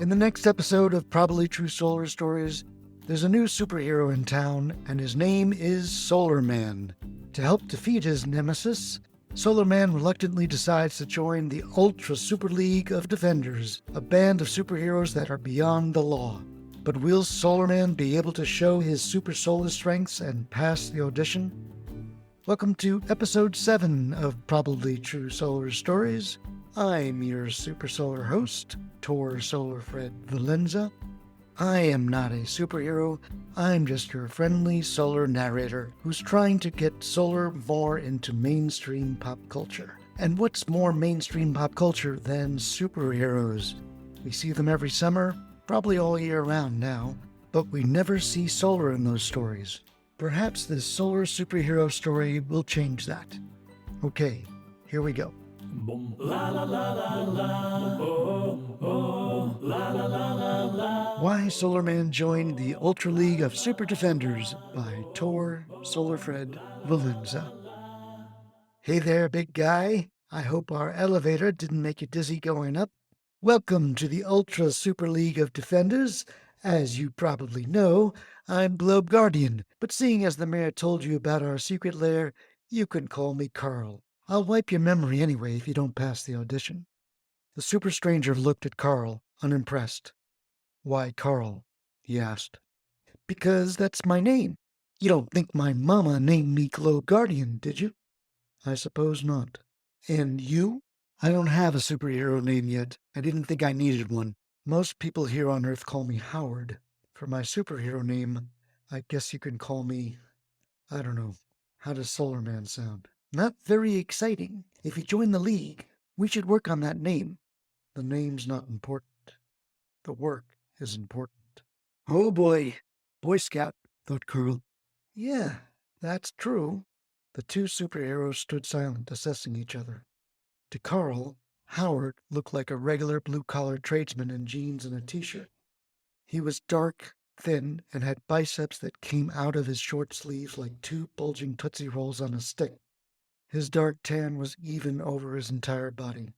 In the next episode of Probably True Solar Stories, there's a new superhero in town, and his name is Solar Man. To help defeat his nemesis, Solar Man reluctantly decides to join the Ultra Super League of Defenders, a band of superheroes that are beyond the law. But will Solar Man be able to show his super solar strengths and pass the audition? Welcome to episode 7 of Probably True Solar Stories. I'm your super solar host, Tor Solar Fred Valenza. I am not a superhero, I'm just your friendly solar narrator who's trying to get solar more into mainstream pop culture. And what's more mainstream pop culture than superheroes? We see them every summer, probably all year round now, but we never see solar in those stories. Perhaps this solar superhero story will change that. Okay, here we go. Why Solar Man Joined the Ultra League of Super Defenders by Tor Solarfred Valenza. Hey there, big guy. I hope our elevator didn't make you dizzy going up. Welcome to the Ultra Super League of Defenders. As you probably know, I'm Globe Guardian, but seeing as the mayor told you about our secret lair, you can call me Carl. I'll wipe your memory anyway if you don't pass the audition. The super stranger looked at Carl, unimpressed. Why Carl? He asked. Because that's my name. You don't think my mama named me Globe Guardian, did you? I suppose not. And you? I don't have a superhero name yet. I didn't think I needed one. Most people here on Earth call me Howard. For my superhero name, I guess you can call me, I don't know, how does Solar Man sound? Not very exciting. If you join the league, we should work on that name. The name's not important. The work is important. Oh boy, Boy Scout, thought Carl. Yeah, that's true. The two superheroes stood silent, assessing each other. To Carl, Howard looked like a regular blue-collar tradesman in jeans and a t-shirt. He was dark, thin, and had biceps that came out of his short sleeves like two bulging Tootsie Rolls on a stick. His dark tan was even over his entire body.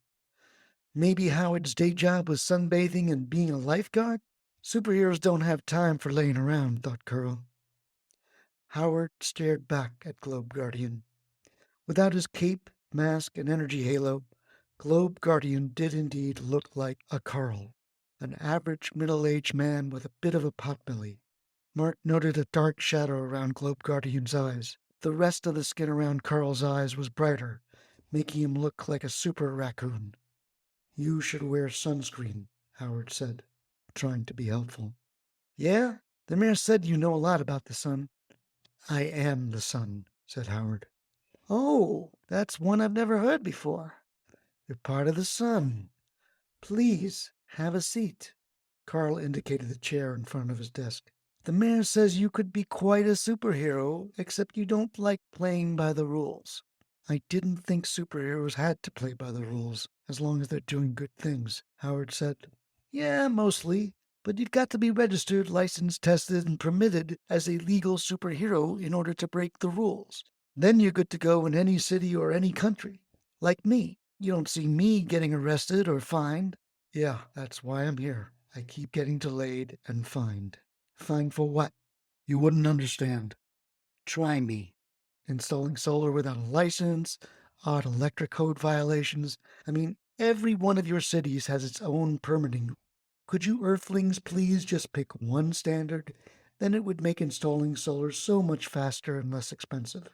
Maybe Howard's day job was sunbathing and being a lifeguard? Superheroes don't have time for laying around, thought Carl. Howard stared back at Globe Guardian. Without his cape, mask, and energy halo, Globe Guardian did indeed look like a Carl, an average middle-aged man with a bit of a potbelly. Mark noted a dark shadow around Globe Guardian's eyes. The rest of the skin around Carl's eyes was brighter, making him look like a super raccoon. You should wear sunscreen, Howard said, trying to be helpful. Yeah, the mayor said you know a lot about the sun. I am the sun, said Howard. Oh, that's one I've never heard before. You're part of the sun. Please, have a seat. Carl indicated the chair in front of his desk. The mayor says you could be quite a superhero, except you don't like playing by the rules. I didn't think superheroes had to play by the rules, as long as they're doing good things, Howard said. Yeah, mostly, but you've got to be registered, licensed, tested, and permitted as a legal superhero in order to break the rules. Then you're good to go in any city or any country. Like me. You don't see me getting arrested or fined. Yeah, that's why I'm here. I keep getting delayed and fined. Fined for what? You wouldn't understand. Try me. Installing solar without a license, odd electric code violations. I mean, every one of your cities has its own permitting. Could you Earthlings please just pick one standard? Then it would make installing solar so much faster and less expensive.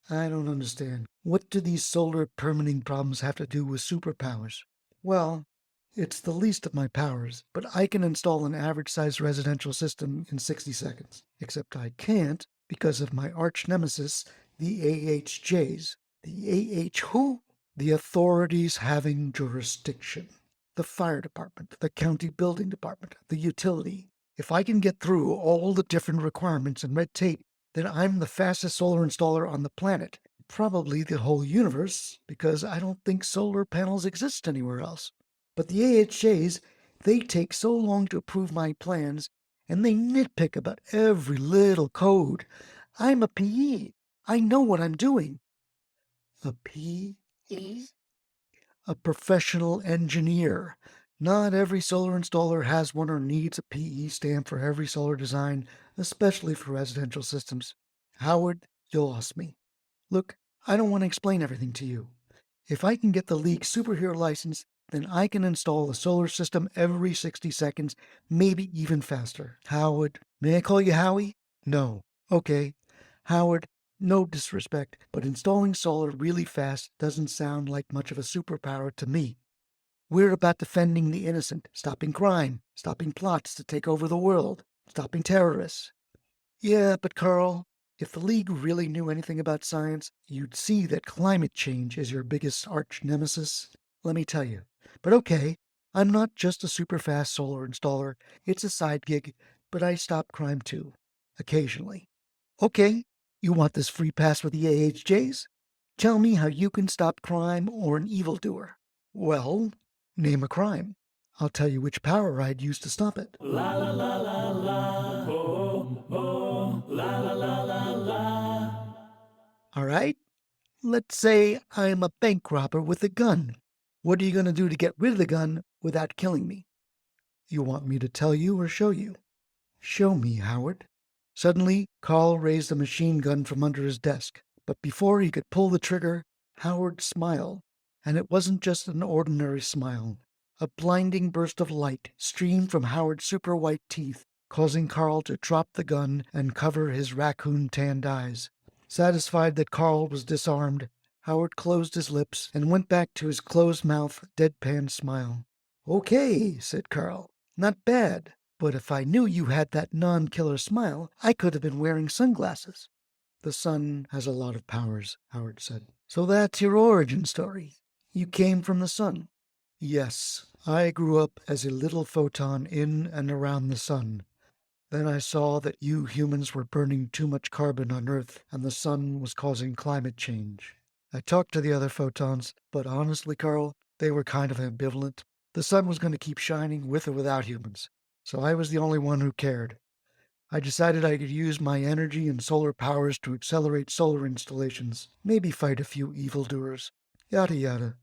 I don't understand. What do these solar permitting problems have to do with superpowers? Well, it's the least of my powers, but I can install an average-sized residential system in 60 seconds. Except I can't because of my arch-nemesis, the AHJs. The AH who? The authorities having jurisdiction. The fire department, the county building department, the utility. If I can get through all the different requirements and red tape, then I'm the fastest solar installer on the planet. Probably the whole universe, because I don't think solar panels exist anywhere else. But the AHJs, they take so long to approve my plans, and they nitpick about every little code. I'm a PE. I know what I'm doing. A PE? A professional engineer. Not every solar installer has one or needs a PE stamp for every solar design, especially for residential systems. Howard, you lost me. Look, I don't want to explain everything to you. If I can get the league superhero license, then I can install a solar system every 60 seconds, maybe even faster. Howard, may I call you Howie? No. Okay. Howard, no disrespect, but installing solar really fast doesn't sound like much of a superpower to me. We're about defending the innocent, stopping crime, stopping plots to take over the world, stopping terrorists. Yeah, but Carl, if the League really knew anything about science, you'd see that climate change is your biggest arch-nemesis. Let me tell you. But okay, I'm not just a super fast solar installer. It's a side gig, but I stop crime too. Occasionally. Okay, you want this free pass with the AHJs? Tell me how you can stop crime or an evildoer. Well, name a crime. I'll tell you which power I'd use to stop it. All right? Let's say I'm a bank robber with a gun. What are you going to do to get rid of the gun without killing me? You want me to tell you or show you? Show me, Howard. Suddenly, Carl raised a machine gun from under his desk. But before he could pull the trigger, Howard smiled. And it wasn't just an ordinary smile. A blinding burst of light streamed from Howard's super white teeth, causing Carl to drop the gun and cover his raccoon-tanned eyes. Satisfied that Carl was disarmed, Howard closed his lips and went back to his closed-mouth, deadpan smile. Okay, said Carl. Not bad. But if I knew you had that non-killer smile, I could have been wearing sunglasses. The sun has a lot of powers, Howard said. So that's your origin story. You came from the sun. Yes, I grew up as a little photon in and around the sun. Then I saw that you humans were burning too much carbon on Earth, and the sun was causing climate change. I talked to the other photons, but honestly, Carl, they were kind of ambivalent. The sun was going to keep shining with or without humans, so I was the only one who cared. I decided I could use my energy and solar powers to accelerate solar installations, maybe fight a few evildoers, yada yada.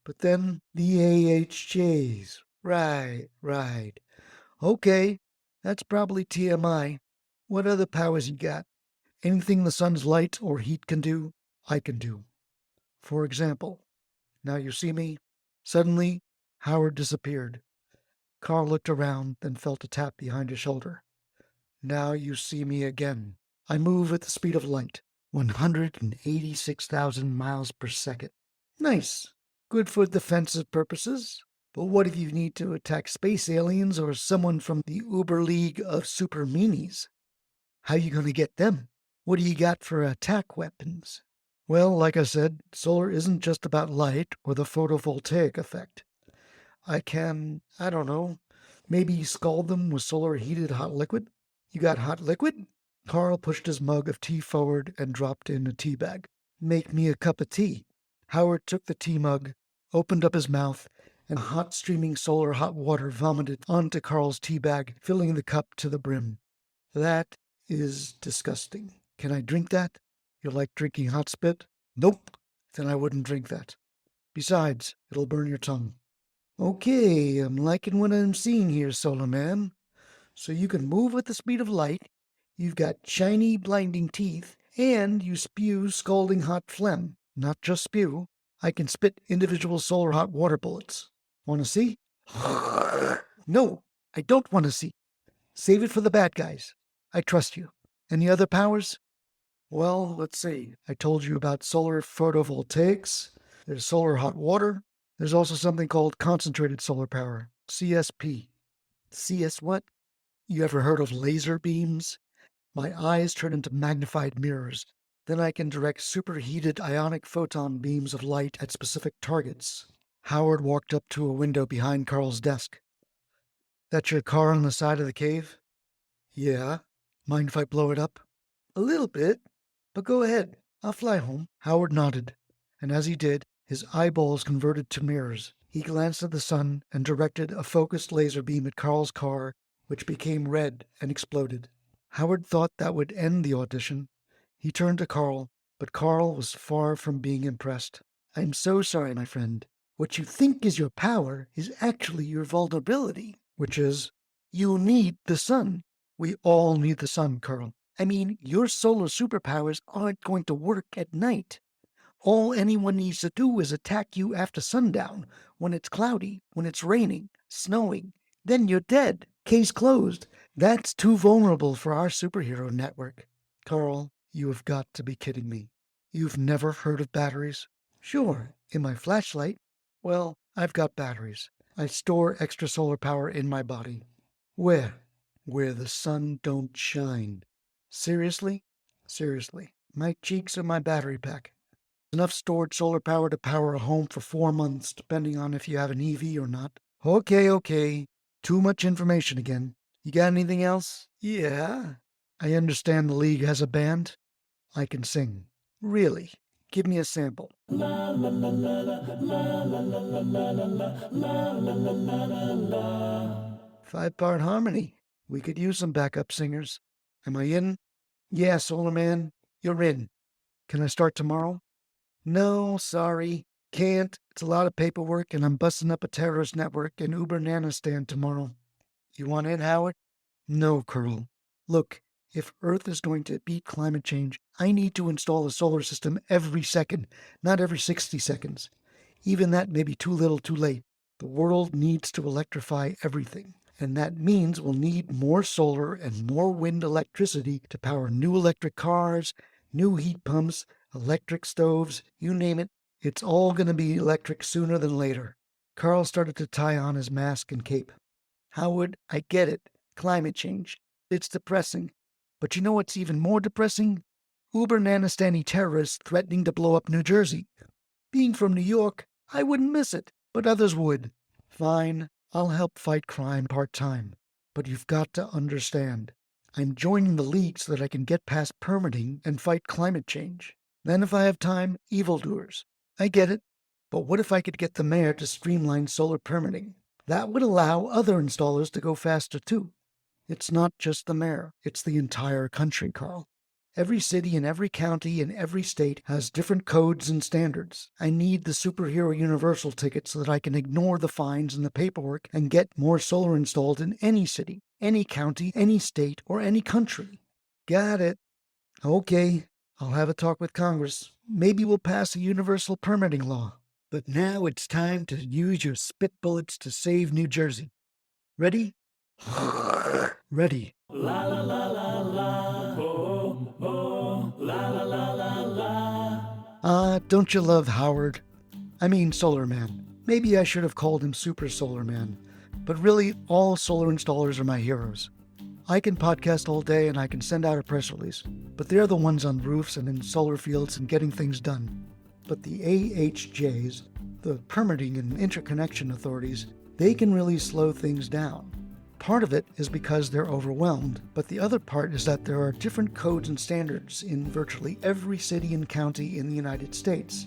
But then the AHJs. Right. Okay, that's probably TMI. What other powers you got? Anything the sun's light or heat can do, I can do. For example, now you see me? Suddenly, Howard disappeared. Carl looked around, then felt a tap behind his shoulder. Now you see me again. I move at the speed of light, 186,000 miles per second. Nice. Good for defensive purposes. But what if you need to attack space aliens or someone from the Uber League of Super Meanies? How you going to get them? What do you got for attack weapons? Well, like I said, solar isn't just about light or the photovoltaic effect. I can, I don't know, maybe scald them with solar heated hot liquid? You got hot liquid? Carl pushed his mug of tea forward and dropped in a tea bag. Make me a cup of tea. Howard took the tea mug, opened up his mouth, and hot streaming solar hot water vomited onto Carl's tea bag, filling the cup to the brim. That is disgusting. Can I drink that? You like drinking hot spit? Nope. Then I wouldn't drink that. Besides, it'll burn your tongue. Okay, I'm liking what I'm seeing here, Solar Man. So you can move at the speed of light, you've got shiny, blinding teeth, and you spew scalding hot phlegm. Not just spew. I can spit individual solar hot water bullets. Want to see? No, I don't want to see. Save it for the bad guys. I trust you. Any other powers? Well, let's see. I told you about solar photovoltaics. There's solar hot water. There's also something called concentrated solar power, CSP. CS what? You ever heard of laser beams? My eyes turn into magnified mirrors. Then I can direct superheated ionic photon beams of light at specific targets. Howard walked up to a window behind Carl's desk. That's your car on the side of the cave? Yeah. Mind if I blow it up? A little bit. But go ahead. I'll fly home. Howard nodded, and as he did, his eyeballs converted to mirrors. He glanced at the sun and directed a focused laser beam at Carl's car, which became red and exploded. Howard thought that would end the audition. He turned to Carl, but Carl was far from being impressed. I'm so sorry, my friend. What you think is your power is actually your vulnerability, which is you need the sun. We all need the sun, Carl. I mean, your solar superpowers aren't going to work at night. All anyone needs to do is attack you after sundown, when it's cloudy, when it's raining, snowing. Then you're dead. Case closed. That's too vulnerable for our superhero network. Carl, you have got to be kidding me. You've never heard of batteries? Sure, in my flashlight. Well, I've got batteries. I store extra solar power in my body. Where? Where the sun don't shine. Seriously? Seriously. My cheeks are my battery pack. Enough stored solar power to power a home for 4 months, depending on if you have an EV or not. Okay. Too much information again. You got anything else? Yeah. I understand the League has a band. I can sing. Really? Give me a sample. 5-part harmony. We could use some backup singers. Am I in? Yeah, Solar Man, you're in. Can I start tomorrow? No, sorry. Can't. It's a lot of paperwork, and I'm busting up a terrorist network in Ubernanistan tomorrow. You want in, Howard? No, Curl. Look, if Earth is going to beat climate change, I need to install a solar system every second, not every 60 seconds. Even that may be too little too late. The world needs to electrify everything, and that means we'll need more solar and more wind electricity to power new electric cars, new heat pumps, electric stoves, you name it. It's all going to be electric sooner than later. Carl started to tie on his mask and cape. Howard, I get it. Climate change. It's depressing. But you know what's even more depressing? Uber-Nanistani terrorists threatening to blow up New Jersey. Being from New York, I wouldn't miss it, but others would. Fine, I'll help fight crime part-time. But you've got to understand. I'm joining the League so that I can get past permitting and fight climate change. Then if I have time, evildoers. I get it. But what if I could get the mayor to streamline solar permitting? That would allow other installers to go faster too. It's not just the mayor, it's the entire country, Carl. Every city and every county and every state has different codes and standards. I need the superhero universal ticket so that I can ignore the fines and the paperwork and get more solar installed in any city, any county, any state, or any country. Got it. Okay, I'll have a talk with Congress. Maybe we'll pass a universal permitting law. But now it's time to use your spit bullets to save New Jersey. Ready? Ready. La la la la la, oh, oh, la la la la la. Don't you love Howard? I mean Solar Man. Maybe I should have called him Super Solar Man. But really, all solar installers are my heroes. I can podcast all day and I can send out a press release, but they're the ones on roofs and in solar fields and getting things done. But the AHJs, the permitting and interconnection authorities, they can really slow things down. Part of it is because they're overwhelmed, but the other part is that there are different codes and standards in virtually every city and county in the United States.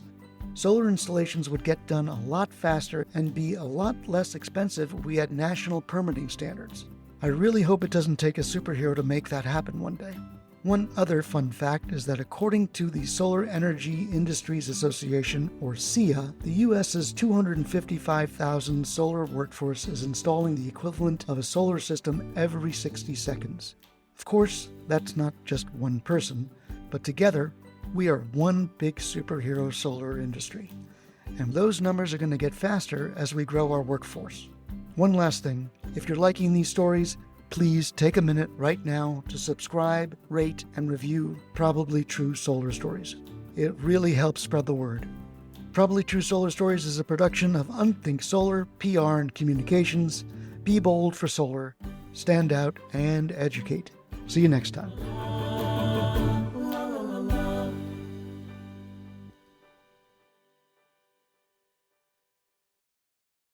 Solar installations would get done a lot faster and be a lot less expensive if we had national permitting standards. I really hope it doesn't take a superhero to make that happen one day. One other fun fact is that according to the Solar Energy Industries Association, or SEIA, the U.S.'s 255,000 solar workforce is installing the equivalent of a solar system every 60 seconds. Of course, that's not just one person, but together, we are one big superhero solar industry. And those numbers are going to get faster as we grow our workforce. One last thing, if you're liking these stories, please take a minute right now to subscribe, rate, and review Probably True Solar Stories. It really helps spread the word. Probably True Solar Stories is a production of Unthink Solar, PR and Communications. Be bold for solar, stand out, and educate. See you next time.